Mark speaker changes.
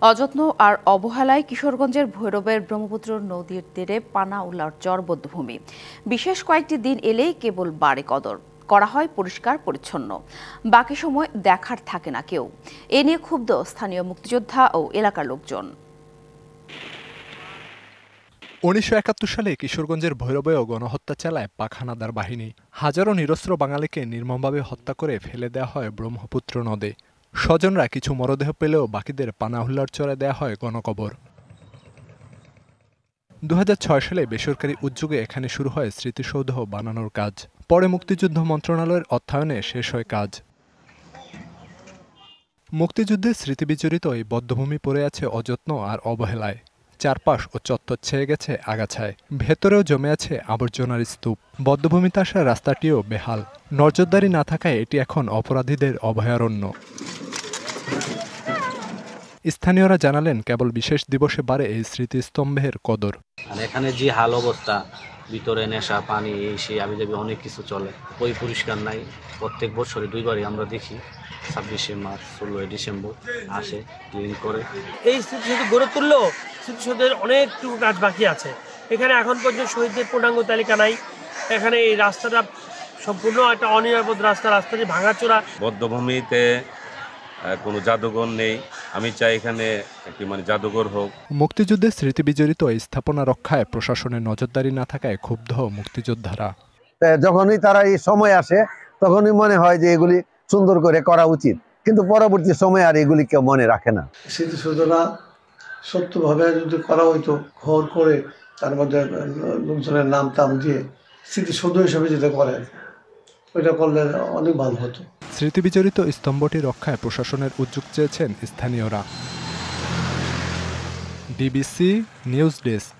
Speaker 1: অযত্ন আর অবহেলায় কিশোরগঞ্জের ভৈরবের ব্রহ্মপুত্র নদীর তীরে পানা উল্লার চর বধ্যভূমি। বিশেষ কয়েকটি দিন এলেই কেবল বাড়ে কদর, করা হয় পরিষ্কার পরিচ্ছন্ন, বাকি সময় দেখার থাকে না কেউ। এ নিয়ে ক্ষুব্ধ স্থানীয় মুক্তিযোদ্ধা ও এলাকার লোকজন।
Speaker 2: ১৯৭১ সালে কিশোরগঞ্জের ভৈরবেও গণহত্যা চালায় পাক হানাদার বাহিনী। হাজারো নিরস্ত্র বাঙালিকে নির্মমভাবে হত্যা করে ফেলে দেওয়া হয় ব্রহ্মপুত্র নদে। স্বজনরা কিছু মরদেহ পেলেও বাকিদের পানাহুল্লার চরে দেওয়া হয় গণকবর। ২০০৬ সালে বেসরকারি উদ্যোগে এখানে শুরু হয় স্মৃতিসৌধ বানানোর কাজ। পরে মুক্তিযুদ্ধ মন্ত্রণালয়ের অর্থায়নে শেষ হয় কাজ। মুক্তিযুদ্ধের স্মৃতিবিজড়িত এই বধ্যভূমি পড়ে আছে অযত্ন আর অবহেলায়। চারপাশ ও চত্বর ছেয়ে গেছে আগাছায়, ভেতরেও জমে আছে আবর্জনার স্তূপ। বধ্যভূমিতে আসা রাস্তাটিও বেহাল, নজরদারি না থাকায় এটি এখন অপরাধীদের অভয়ারণ্য। স্থানীয়রা জানালেন, কেবল বিশেষ দিবসে বাড়ে এই স্মৃতিস্তম্ভের কদর।
Speaker 3: এখানে যে হাল অবস্থা, ভিতরে নেশা পানি এই সেই আবিজাবি অনেক কিছু চলে, ওই পরিষ্কার নাই। প্রত্যেক বছরে দুইবারই আমরা দেখি, ২৬শে মার্চ ১৬ই ডিসেম্বর আসে, ক্লিন করে।
Speaker 4: এই স্মৃতিসৌধ গড়ে তুললেও স্মৃতিসৌধের অনেকটুকু কাজ বাকি আছে। এখানে এখন পর্যন্ত শহীদদের পূর্ণাঙ্গ তালিকা নাই। এখানে এই রাস্তাটা সম্পূর্ণ একটা অনিরাপদ রাস্তাটি ভাঙাচোরা।
Speaker 5: বধ্যভূমিতে কোনো জাদুঘর নেই, আমি চাই এখানে একটি জাদুঘর হোক।
Speaker 2: মুক্তিযুদ্ধের স্মৃতিবিজড়িত এই স্থাপনা রক্ষায় প্রশাসনের নজরদারি না থাকায় ক্ষুব্ধ মুক্তিযোদ্ধারা।
Speaker 6: যখনই তারা এই সময় আসে তখনই মনে হয় যে এগুলি সুন্দর করে করা উচিত, কিন্তু পরবর্তী সময় আর এগুলি কেউ মনে রাখে না।
Speaker 7: স্মৃতিসৌধটা সত্যভাবে যদি করা হইতো, ঘর করে তার মধ্যে লোকজনের নাম টাম দিয়ে স্মৃতিসৌধ হিসেবে যেটা করে, ওইটা করলে অনেক ভালো হতো।
Speaker 2: স্মৃতিবিজড়িত স্তম্ভটি রক্ষায় প্রশাসনের উদ্যোগ চেয়েছেন স্থানীয়রা। DBC news desk.